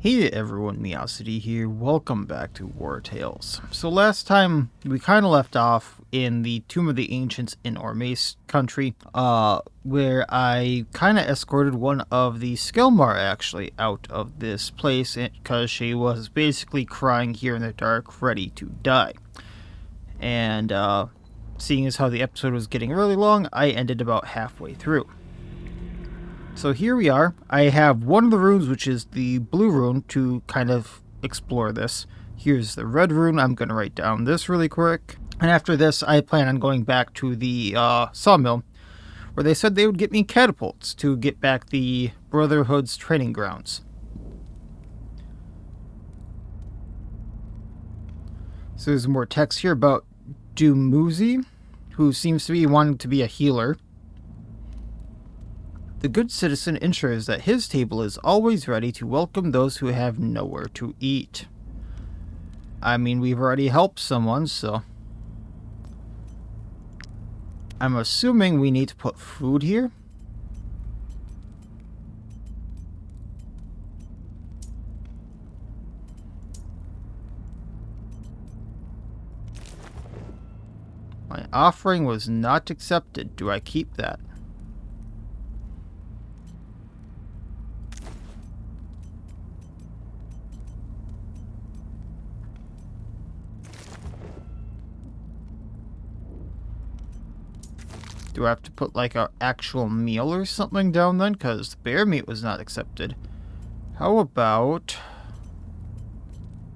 Hey everyone, Miacidae here. Welcome back to Wartales. So last time we kind of left off in the Tomb of the Ancients in Ormace country, where I kind of escorted one of the Skilmar actually out of this place because she was basically crying here in the dark, ready to die. And seeing as how the episode was getting really long, I ended about halfway through. So here we are. I have one of the runes, which is the blue rune, to kind of explore this. Here's the red rune. I'm going to write down this really quick. And after this, I plan on going back to the Sawmill, where they said they would get me catapults to get back the Brotherhood's training grounds. So there's more text here about Dumuzi, who seems to be wanting to be a healer. The good citizen ensures that his table is always ready to welcome those who have nowhere to eat. I mean, we've already helped someone, so I'm assuming we need to put food here. My offering was not accepted. Do I keep that? Do I have to put like an actual meal or something down then? Because the bear meat was not accepted. How about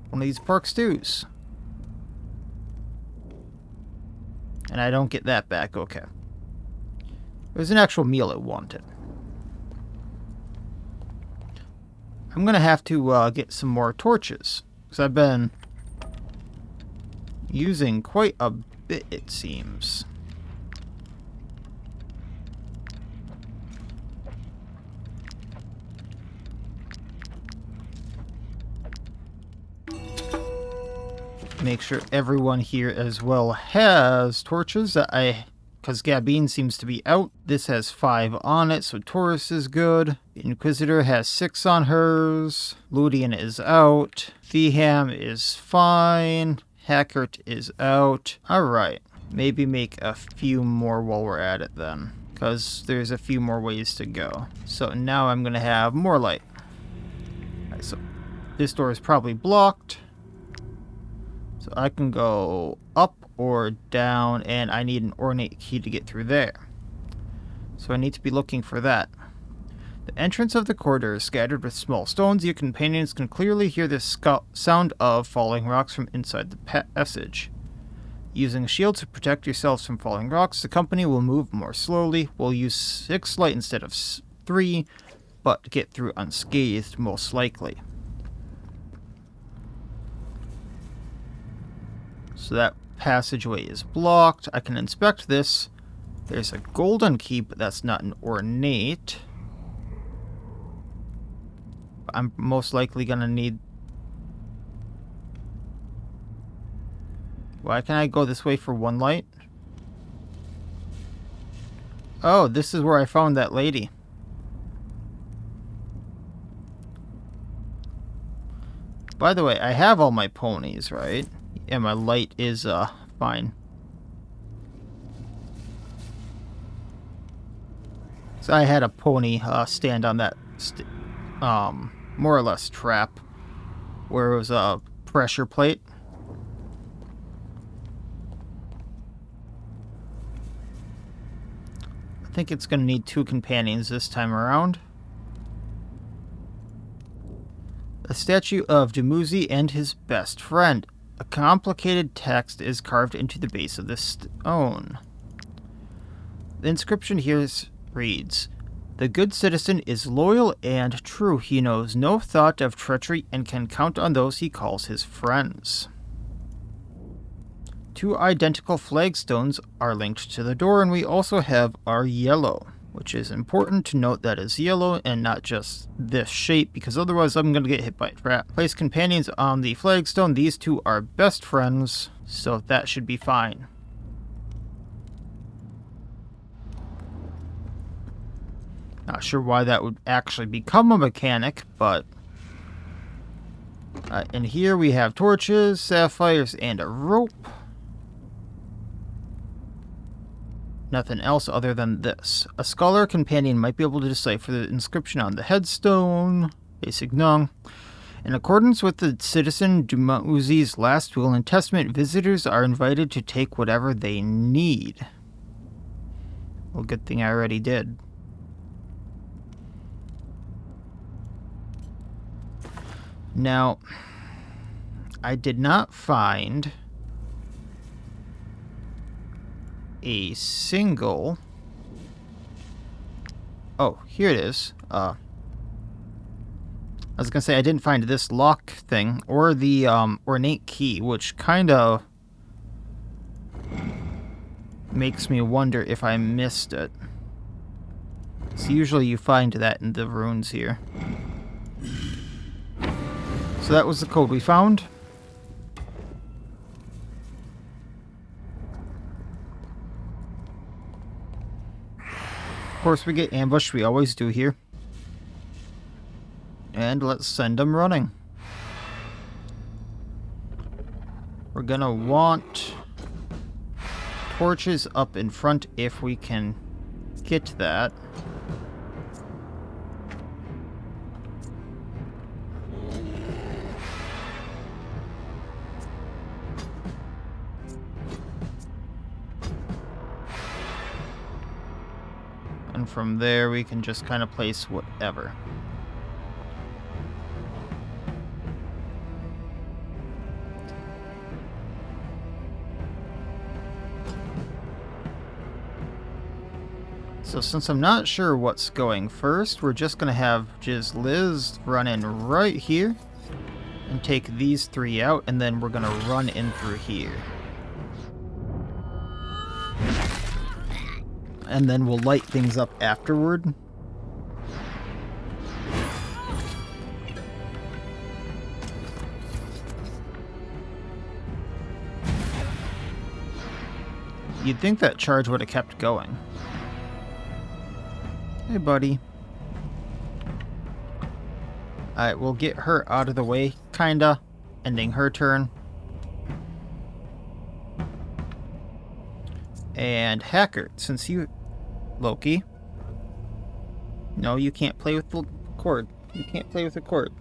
one of these pork stews? And I don't get that back. Okay. There's an actual meal I wanted. I'm going to have to get some more torches. Because I've been using quite a bit, it seems. Make sure everyone here as well has torches because Gabine seems to be out. This has 5 on it, so Taurus is good. The Inquisitor has 6 on hers. Ludian is out. Theham is fine. Hackert is out. Alright, maybe make a few more while we're at it then, because there's a few more ways to go. So now I'm going to have more light. Alright, so this door is probably blocked. So I can go up or down, and I need an ornate key to get through there. So I need to be looking for that. The entrance of the corridor is scattered with small stones. Your companions can clearly hear the sound of falling rocks from inside the passage. Using a shield to protect yourselves from falling rocks, the company will move more slowly. We'll use 6 light instead of 3, but get through unscathed most likely. So that passageway is blocked. I can inspect this. There's a golden key, but that's not an ornate. I'm most likely going to need... Why can I go this way for 1 light? Oh, this is where I found that lady. By the way, I have all my ponies, right? And my light is fine. So I had a pony stand on that more or less trap where it was a pressure plate. I think it's going to need 2 companions this time around. A statue of Dumuzi and his best friend. A complicated text is carved into the base of the stone. The inscription here reads, "The good citizen is loyal and true. He knows no thought of treachery and can count on those he calls his friends." 2 identical flagstones are linked to the door, and we also have our yellow, which is important to note that is yellow and not just this shape, because otherwise I'm going to get hit by a trap. Place companions on the flagstone. These 2 are best friends, so that should be fine. Not sure why that would actually become a mechanic, but And here we have torches, sapphires, and a rope. Nothing else other than this. A scholar companion might be able to decipher the inscription on the headstone. Basic nung. In accordance with the citizen Dumauzi's last will and testament, visitors are invited to take whatever they need. Well, good thing I already did. Now, I did not find a single... Oh, here it is. I was gonna say I didn't find this lock thing or the ornate key, which kind of makes me wonder if I missed it. So usually you find that in the runes here. So that was the code we found. Of course we get ambushed, we always do here. And let's send them running. We're gonna want torches up in front if we can get that. And from there we can just kind of place whatever. So since I'm not sure what's going first, we're just going to have Jiz Liz run in right here and take these three out, and then we're going to run in through here. And then we'll light things up afterward. You'd think that charge would have kept going. Hey, buddy. Alright, we'll get her out of the way, kinda, ending her turn. And Hacker, since you... Loki. No, you can't play with the cord. You can't play with the cord.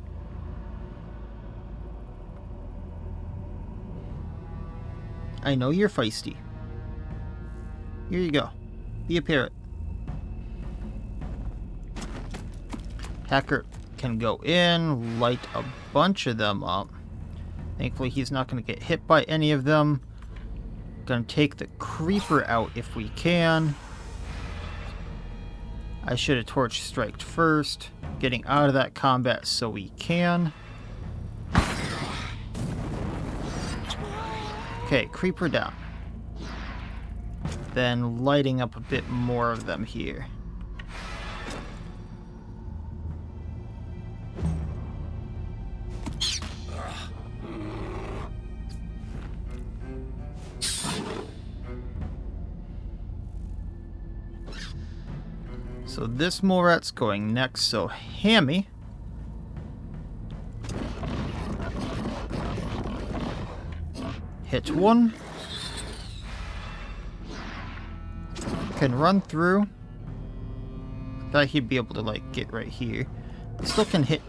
I know you're feisty. Here you go. Be a parrot. Hacker can go in, light a bunch of them up. Thankfully, he's not going to get hit by any of them. Going to take the creeper out if we can. I should have torch striked first. Getting out of that combat so we can. Okay, creeper down. Then lighting up a bit more of them here. So this mole rat's going next, so Hammy. Hit one. Can run through. I thought he'd be able to, like, get right here. Still can hit.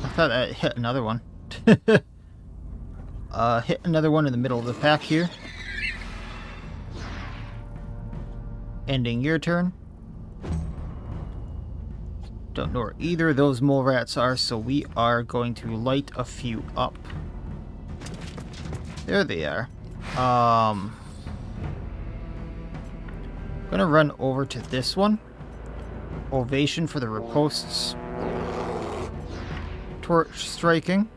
I thought I hit another one. Hit another one in the middle of the pack here. Ending your turn. Don't know where either of those mole rats are, so we are going to light a few up. There they are. Gonna run over to this one. Ovation for the riposts. Torch striking.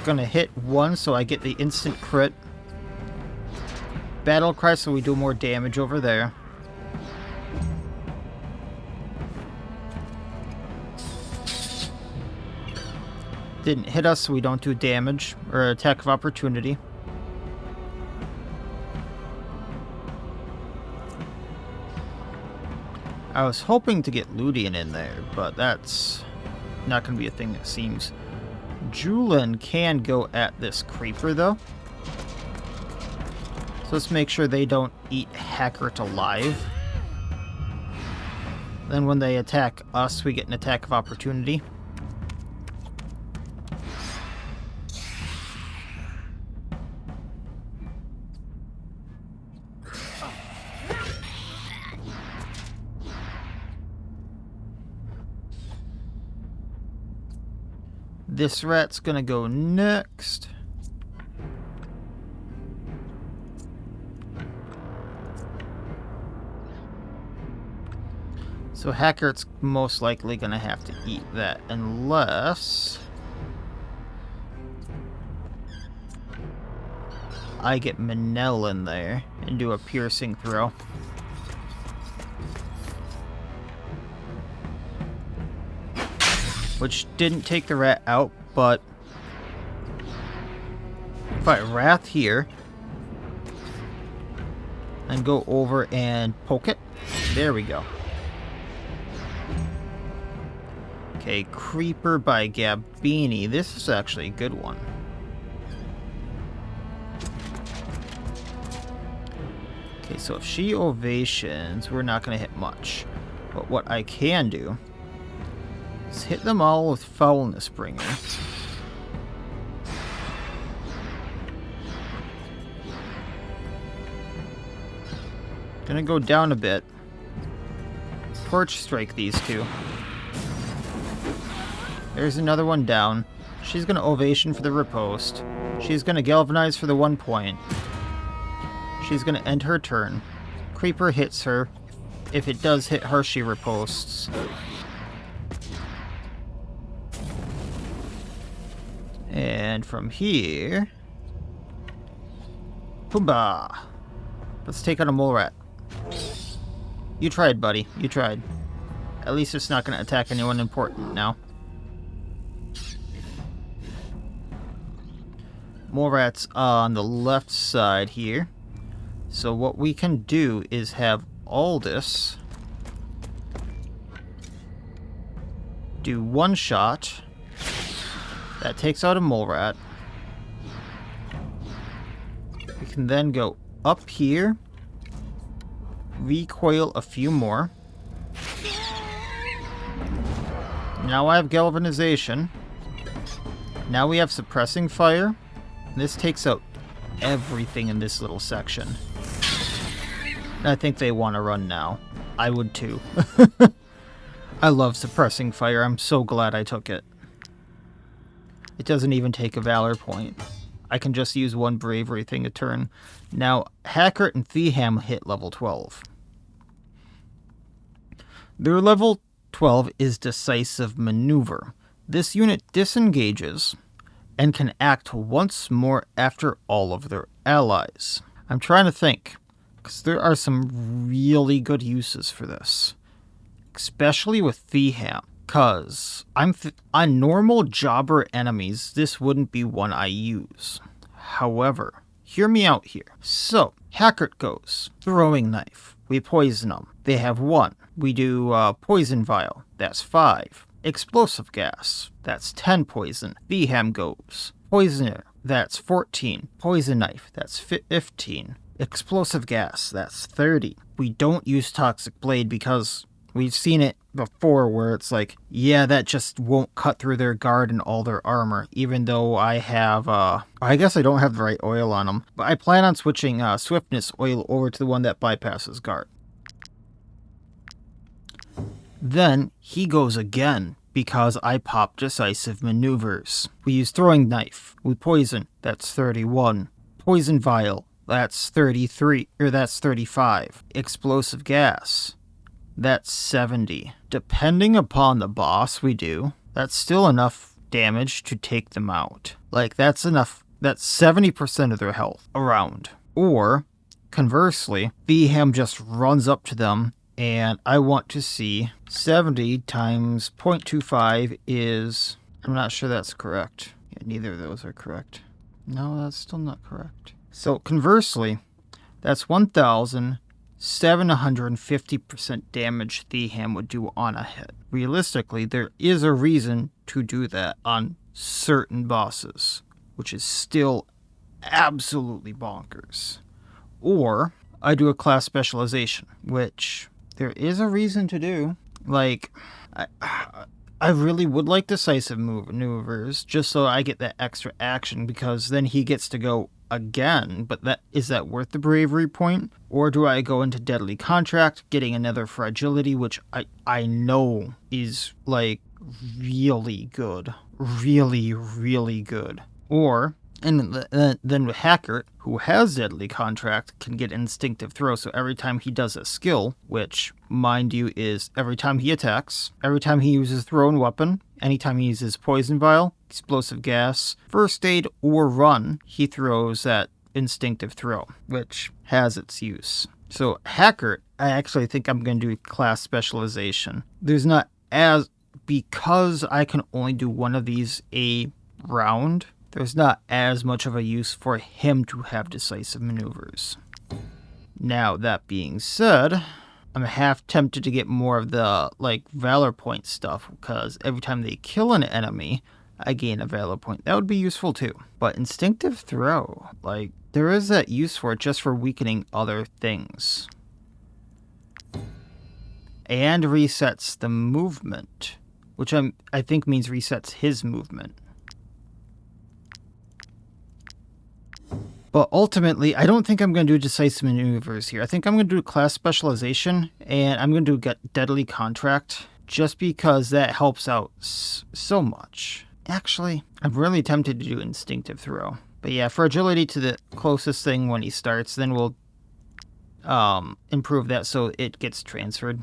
Gonna hit one so I get the instant crit. Battle cry so we do more damage over there. Didn't hit us, so we don't do damage or attack of opportunity. I was hoping to get Ludian in there, but that's not going to be a thing, it seems. Julian can go at this creeper, though. So let's make sure they don't eat Hackert alive. Then when they attack us, we get an attack of opportunity. This rat's gonna go next. So Hackert's most likely gonna have to eat that unless I get Manel in there and do a piercing throw. Which didn't take the rat out, but if I wrath here and go over and poke it, there we go. Okay, Creeper by Gabini. This is actually a good one. Okay, so if she ovations, we're not going to hit much. But what I can do is hit them all with Foulness Bringer. Gonna go down a bit. Torch Strike these two. There's another one down. She's gonna Ovation for the riposte. She's gonna Galvanize for the 1 point. She's gonna end her turn. Creeper hits her. If it does hit her, she riposts. And from here... Pumbaa! Let's take out a mole rat. You tried, buddy. You tried. At least it's not going to attack anyone important now. Mole rat's on the left side here. So what we can do is have Aldous do 1 shot. That takes out a mole rat. We can then go up here, recoil a few more. Now I have galvanization. Now we have suppressing fire. This takes out everything in this little section. I think they want to run now. I would too. I love suppressing fire. I'm so glad I took it. It doesn't even take a Valor point. I can just use 1 bravery thing a turn. Now, Hackert and Theham hit level 12. Their level 12 is Decisive Maneuver. This unit disengages and can act once more after all of their allies. I'm trying to think, because there are some really good uses for this. Especially with Theham. Because on normal jobber enemies, this wouldn't be one I use. However, hear me out here. So, Hackert goes. Throwing Knife. We poison them. They have 1. We do Poison Vial. That's 5. Explosive Gas. That's 10 poison. Theham goes. Poisoner. That's 14. Poison Knife. That's 15. Explosive Gas. That's 30. We don't use Toxic Blade because... we've seen it before where it's like, yeah, that just won't cut through their guard and all their armor, even though I have, I guess I don't have the right oil on them. But I plan on switching Swiftness oil over to the one that bypasses guard. Then he goes again because I pop Decisive Maneuvers. We use Throwing Knife. We poison. That's 31. Poison Vial. That's 33. Or that's 35. Explosive Gas. That's 70. Depending upon the boss we do, that's still enough damage to take them out. Like, that's enough. That's 70% of their health around. Or, conversely, Theham just runs up to them, and I want to see 70 times 0.25 is... I'm not sure that's correct. Yeah, neither of those are correct. No, that's still not correct. So, conversely, that's 1,000... 750% damage Theham would do on a hit. realistically, there is a reason to do that on certain bosses, which is still absolutely bonkers. Or I do a class specialization, which there is a reason to do. Like, I really would like decisive maneuvers just so I get that extra action, because then he gets to go again. But is that worth the bravery point? Or do I go into deadly contract, getting another fragility, which I know is like really good. Really, really good. Or, and then with Hackert, who has deadly contract, can get instinctive throw. So every time he does a skill, which, mind you, is every time he attacks, every time he uses thrown weapon, anytime he uses poison vial, explosive gas, first aid, or run, he throws that instinctive throw, which has its use. So Hackert, I actually think I'm going to do class specialization. There's not as, because I can only do one of these a round, there's not as much of a use for him to have decisive maneuvers. Now, that being said, I'm half tempted to get more of the, like, Valor Point stuff, because every time they kill an enemy, I gain a Valor Point. That would be useful too. But Instinctive Throw, like, there is that use for it just for weakening other things. And resets the movement, which I think means resets his movement. But ultimately, I don't think I'm going to do decisive maneuvers here. I think I'm going to do class specialization, and I'm going to do deadly contract, just because that helps out so much. Actually, I'm really tempted to do instinctive throw. But yeah, fragility to the closest thing when he starts, then we'll improve that so it gets transferred.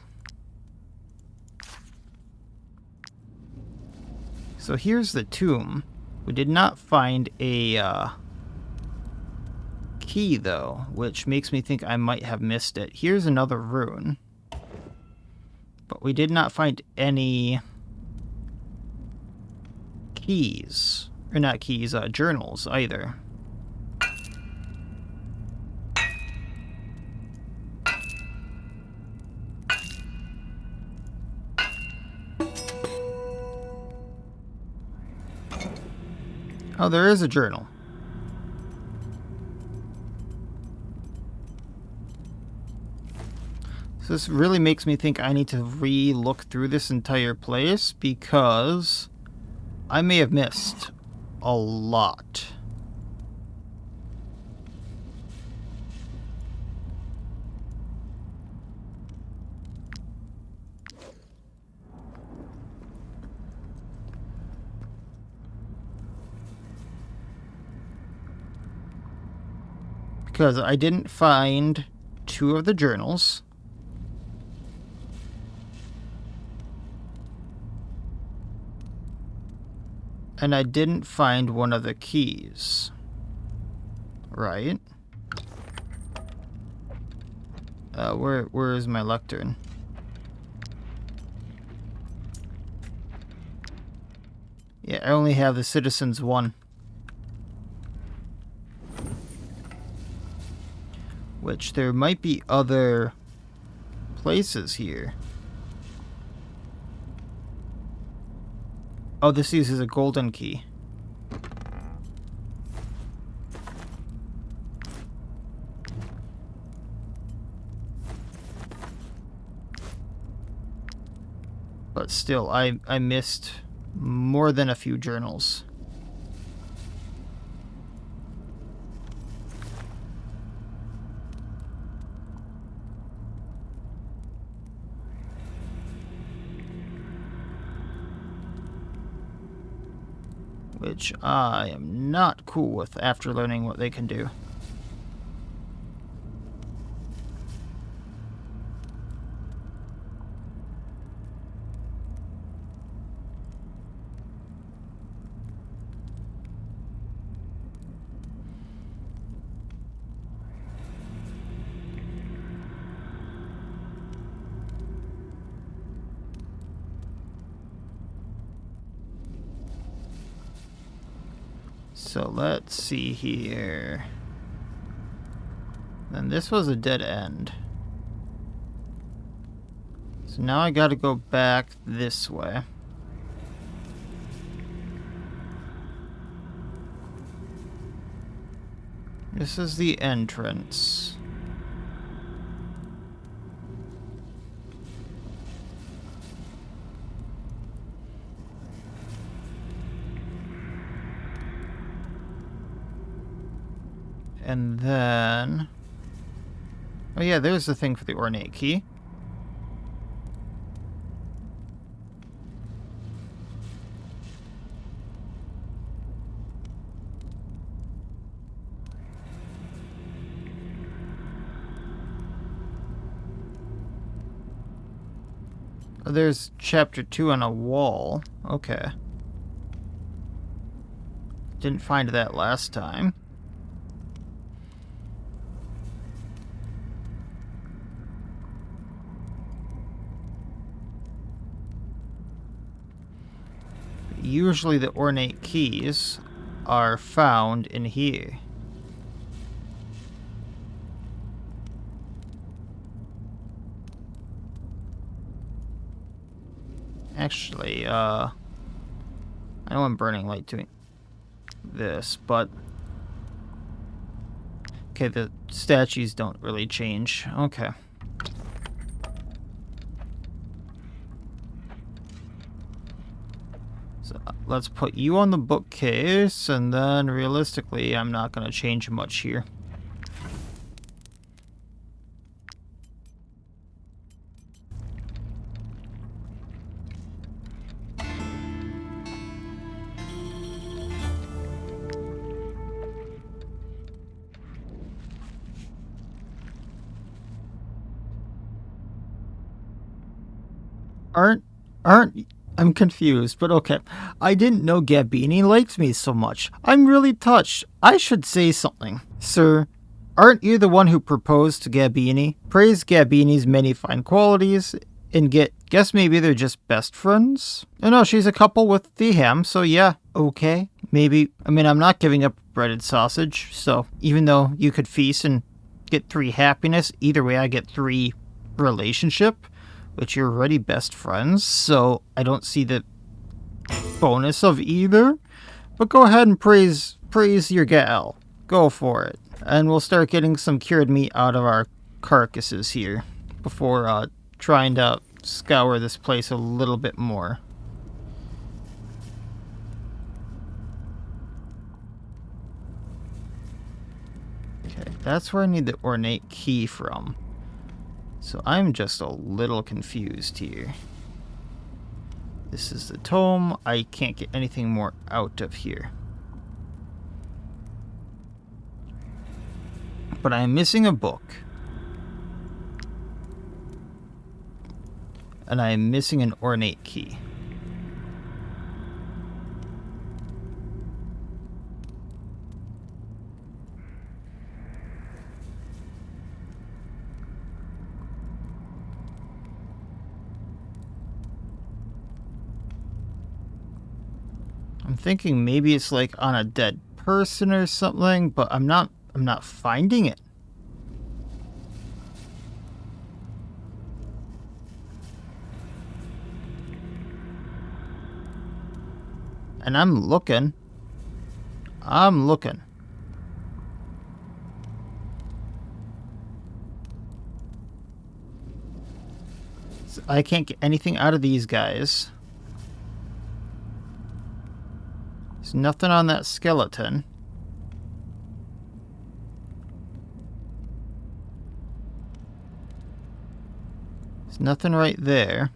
So here's the tomb. We did not find a key though, which makes me think I might have missed it. Here's another rune, but we did not find any keys, or not keys, journals either. Oh, there is a journal. So this really makes me think I need to re-look through this entire place, because I may have missed a lot. Because I didn't find 2 of the journals. And I didn't find one of the keys. Right? Where is my lectern? Yeah, I only have the Citizen's 1. Which there might be other places here. Oh, this uses a golden key. But still, I missed more than a few journals. Which I am not cool with after learning what they can do. So let's see here. And this was a dead end. So now I gotta go back this way. This is the entrance. And then... oh yeah, there's the thing for the ornate key. Oh, there's chapter 2 on a wall. Okay. Didn't find that last time. Usually the ornate keys are found in here. Actually, I know I'm burning light doing this, but... okay, the statues don't really change. Okay. So let's put you on the bookcase, and then realistically, I'm not going to change much here. I'm confused, but okay. I didn't know Gabini liked me so much. I'm really touched. I should say something. Sir, aren't you the one who proposed to Gabini? Praise Gabini's many fine qualities, and guess maybe they're just best friends? No, she's a couple with the ham, so yeah, okay. Maybe, I mean, I'm not giving up breaded sausage, so even though you could feast and get 3 happiness, either way I get 3 relationship. Which you're already best friends, so I don't see the bonus of either. But go ahead and praise your gal. Go for it. And we'll start getting some cured meat out of our carcasses here before trying to scour this place a little bit more. Okay, that's where I need the ornate key from. So I'm just a little confused here. This is the tome. I can't get anything more out of here. But I'm missing a book. And I'm missing an ornate key. I'm thinking maybe it's like on a dead person or something, but I'm not finding it. And I'm looking. So I can't get anything out of these guys. There's nothing on that skeleton. There's nothing right there.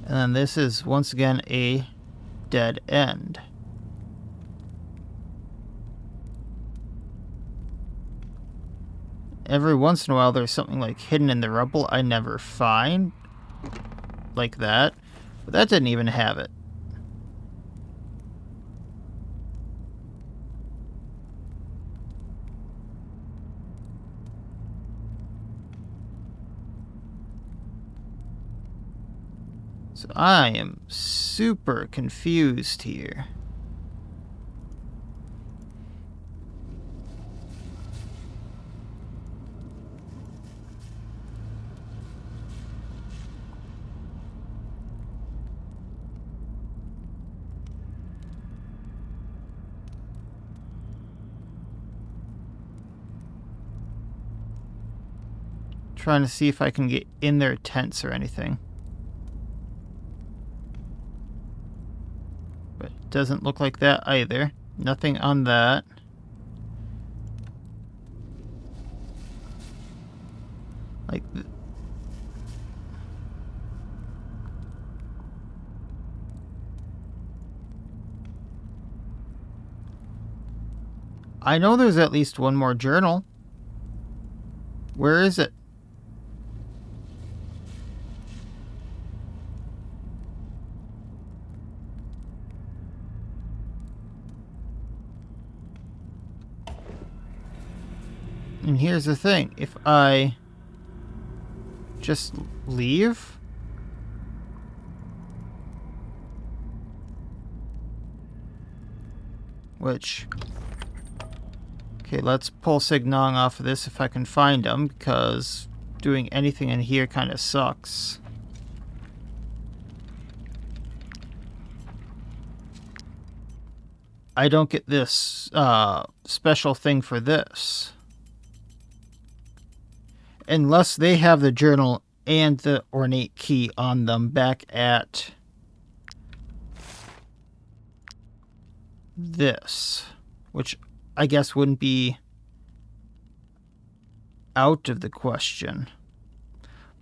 And then this is once again a dead end. Every once in a while there's something like hidden in the rubble I never find. Like that. But that didn't even have it. So I am super confused here. Trying to see if I can get in their tents or anything. But it doesn't look like that either. Nothing on that. Like... I know there's at least one more journal. Where is it? And here's the thing. If I just leave... Which... Okay, let's pull Signong off of this if I can find him, because doing anything in here kind of sucks. I don't get this special thing for this. Unless they have the journal and the ornate key on them back at this, which I guess wouldn't be out of the question.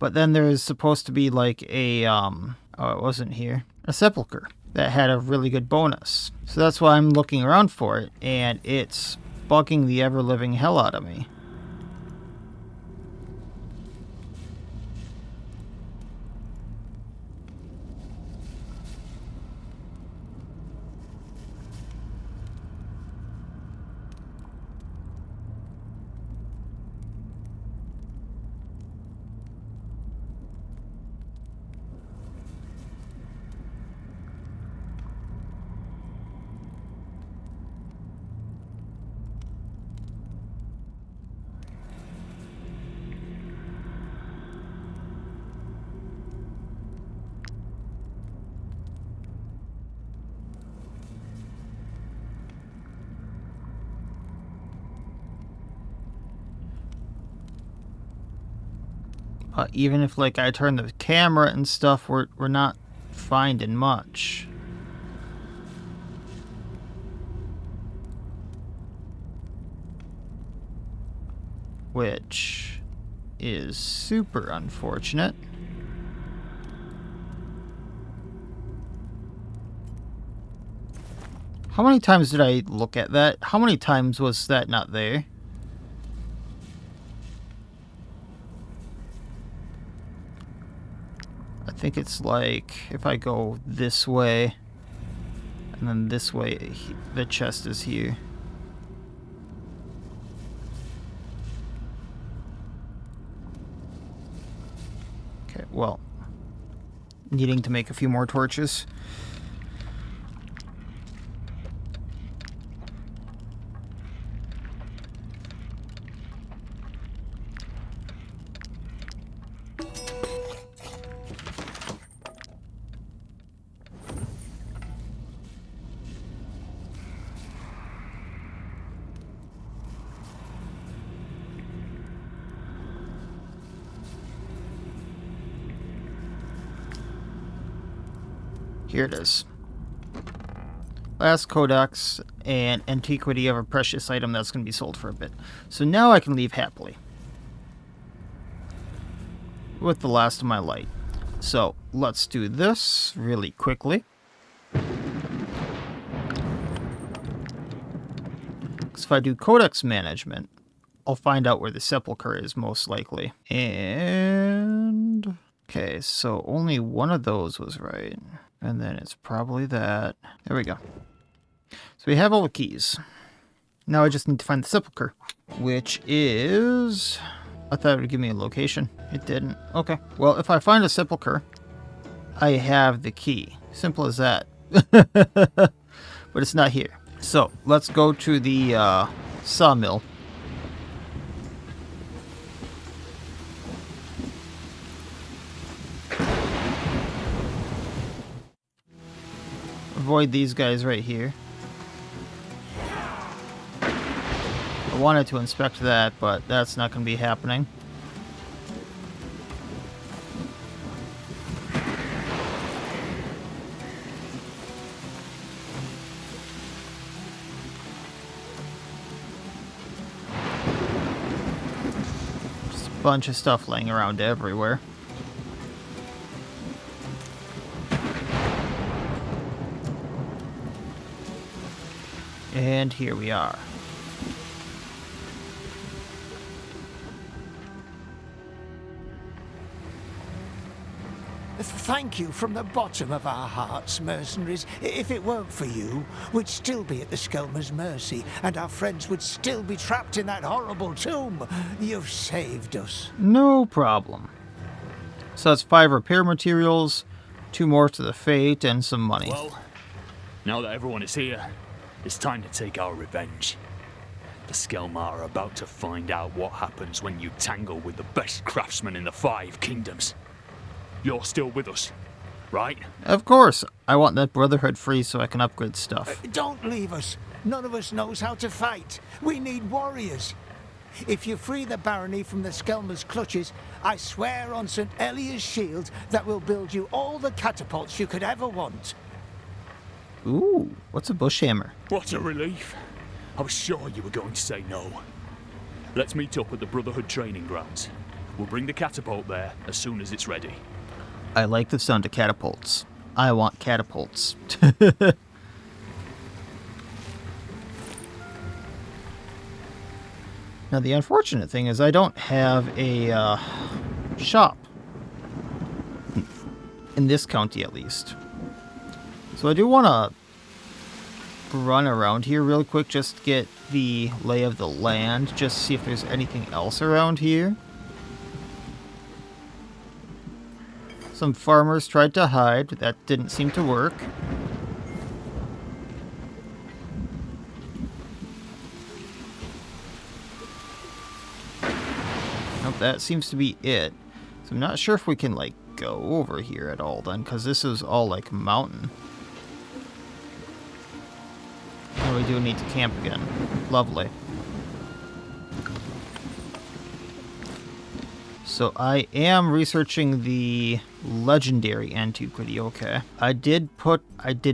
But then there is supposed to be like a, oh, it wasn't here, a sepulcher that had a really good bonus. So that's why I'm looking around for it, and it's bugging the ever-living hell out of me. Even if like I turn the camera and stuff, we're not finding much. Which is super unfortunate. How many times did I look at that? How many times was that not there? I think it's like if I go this way and then this way, the chest is here. Okay, well, needing to make a few more torches. Here it is. Last codex and antiquity of a precious item that's going to be sold for a bit. So now I can leave happily. With the last of my light. So let's do this really quickly. Because if I do codex management, I'll find out where the sepulcher is most likely. And... okay, so only one of those was right. And then it's probably that. There we go. So we have all the keys. Now I just need to find the sepulcher. Which is... I thought it would give me a location. It didn't. Okay. Well, if I find a sepulcher, I have the key. Simple as that. But it's not here. So, let's go to the Sawmill. Avoid these guys right here. I wanted to inspect that, but that's not going to be happening. bunch of stuff laying around everywhere. And here we are. Thank you from the bottom of our hearts, mercenaries. If it weren't for you, we'd still be at the Skelmer's mercy, and our friends would still be trapped in that horrible tomb. You've saved us. No problem. So that's 5 repair materials, 2 more to the fate, and some money. Well, now that everyone is here, it's time to take our revenge. The Skelmer are about to find out what happens when you tangle with the best craftsman in the 5 kingdoms. You're still with us, right? Of course. I want that Brotherhood free so I can upgrade stuff. Don't leave us. None of us knows how to fight. We need warriors. If you free the barony from the Skelmer's clutches, I swear on St. Elia's shield that we'll build you all the catapults you could ever want. Ooh, what's a bush hammer? What a relief. I was sure you were going to say no. Let's meet up at the Brotherhood training grounds. We'll bring the catapult there as soon as it's ready. I like the sound of catapults. I want catapults. Now, the unfortunate thing is I don't have a shop. In this county, at least. So I do want to run around here real quick, just to get the lay of the land, just see if there's anything else around here. Some farmers tried to hide. That didn't seem to work. Nope, that seems to be it. So I'm not sure if we can, like, go over here at all then, because this is all, like, mountain. Oh, we do need to camp again. Lovely. So I am researching the legendary antiquity, okay. I did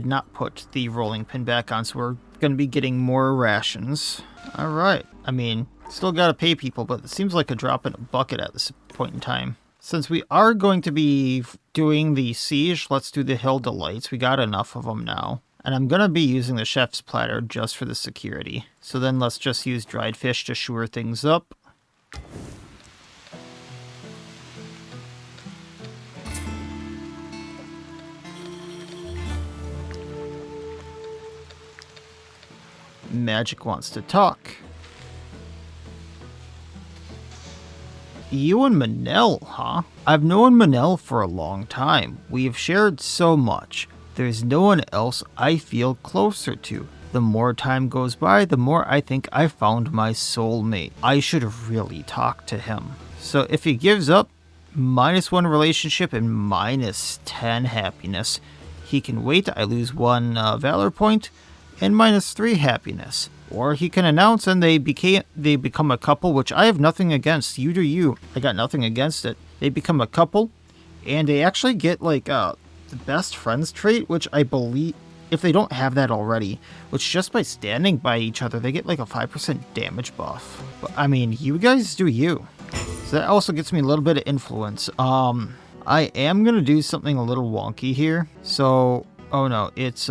not put the rolling pin back on, so we're going to be getting more rations. Alright, I mean, still got to pay people, but it seems like a drop in a bucket at this point in time. Since we are going to be doing the siege, let's do the Hill Delights. We got enough of them now. And I'm going to be using the chef's platter just for the security. So then let's just use dried fish to shore things up. Magic wants to talk. You and Manel, huh? I've known Manel for a long time. We've shared so much. There's no one else I feel closer to. The more time goes by, the more I think I found my soulmate. I should really talk to him. So if he gives up, -1 relationship and -10 happiness. He can wait, I lose 1 valor point, and -3 happiness. Or he can announce and they become a couple, which I have nothing against. You do you. I got nothing against it. They become a couple, and they actually get like the best friends trait, which I believe, if they don't have that already, which just by standing by each other, they get like a 5% damage buff. But I mean, you guys do you. So that also gets me a little bit of influence. I am going to do something a little wonky here. So, oh no, it's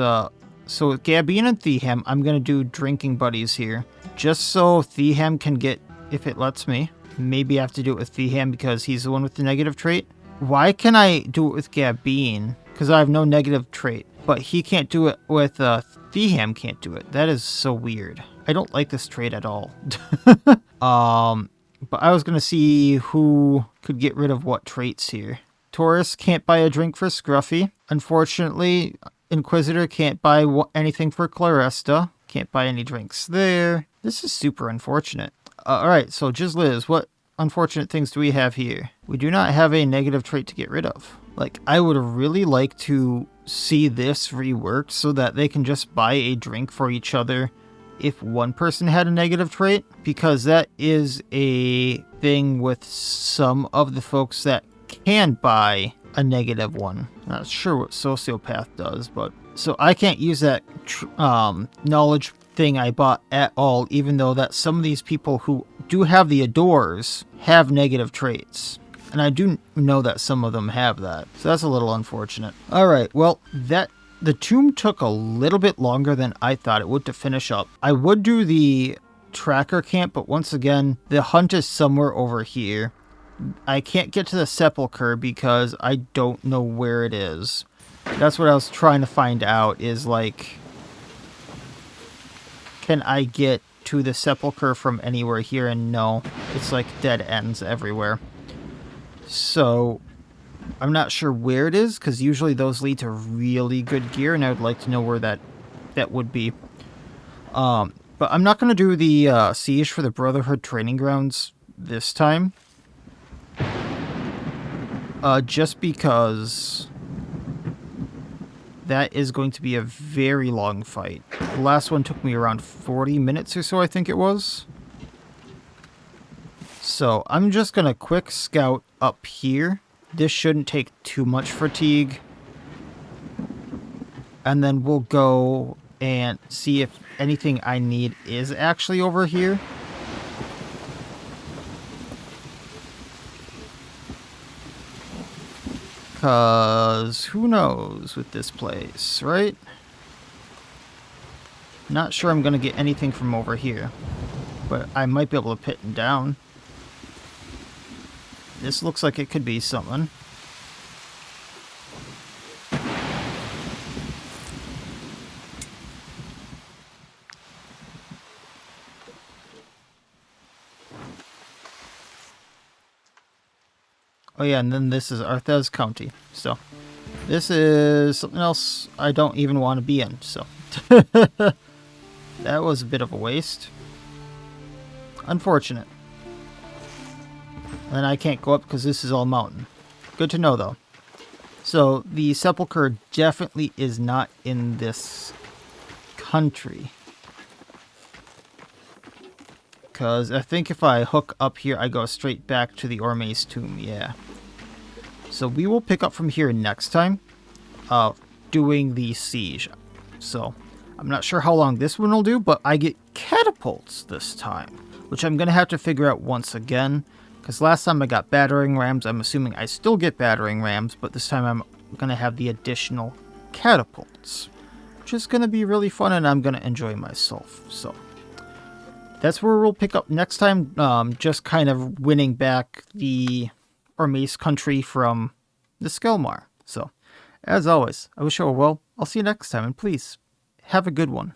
so with Gabine and Theham, I'm going to do drinking buddies here. Just so Theham can get, if it lets me. Maybe I have to do it with Theham because he's the one with the negative trait. Why can I do it with Gabine? Because I have no negative trait. But he can't do it with, Theham can't do it. That is so weird. I don't like this trait at all. But I was going to see who could get rid of what traits here. Taurus can't buy a drink for Scruffy. Unfortunately, Inquisitor can't buy anything for Claresta. Can't buy any drinks there. This is super unfortunate. Alright, so Jizliz, what unfortunate things do we have here? We do not have a negative trait to get rid of. Like, I would really like to see this reworked so that they can just buy a drink for each other if one person had a negative trait, because that is a thing with some of the folks that can buy a negative one. Not sure what Sociopath does, but so I can't use that knowledge thing I bought at all, even though that some of these people who do have the Adors have negative traits. And I do know that some of them have that. So that's a little unfortunate. Alright, well, the tomb took a little bit longer than I thought it would to finish up. I would do the tracker camp, but once again, the hunt is somewhere over here. I can't get to the sepulcher because I don't know where it is. That's what I was trying to find out, is like, can I get to the sepulcher from anywhere here? And no, it's like dead ends everywhere. So I'm not sure where it is, because usually those lead to really good gear, and I would like to know where that would be. But I'm not going to do the siege for the Brotherhood training grounds this time. Just because that is going to be a very long fight. The last one took me around 40 minutes or so, I think it was. So I'm just going to quick scout up here. This shouldn't take too much fatigue. And then we'll go and see if anything I need is actually over here. Because who knows with this place, right? Not sure I'm going to get anything from over here. But I might be able to pit him down. This looks like it could be something. Oh yeah, and then this is Arthez County. So, this is something else I don't even want to be in, so. That was a bit of a waste. Unfortunate. And I can't go up because this is all mountain. Good to know, though. So, the sepulcher definitely is not in this country. Because I think if I hook up here, I go straight back to the Orme's tomb, yeah. So we will pick up from here next time, doing the siege. So, I'm not sure how long this one will do, but I get catapults this time, which I'm going to have to figure out once again. Because last time I got battering rams, I'm assuming I still get battering rams, but this time I'm going to have the additional catapults, which is going to be really fun, and I'm going to enjoy myself. So, that's where we'll pick up next time, just kind of winning back the Orme's country from the Skelmar. So, as always, I wish you all well. I'll see you next time, and please, have a good one.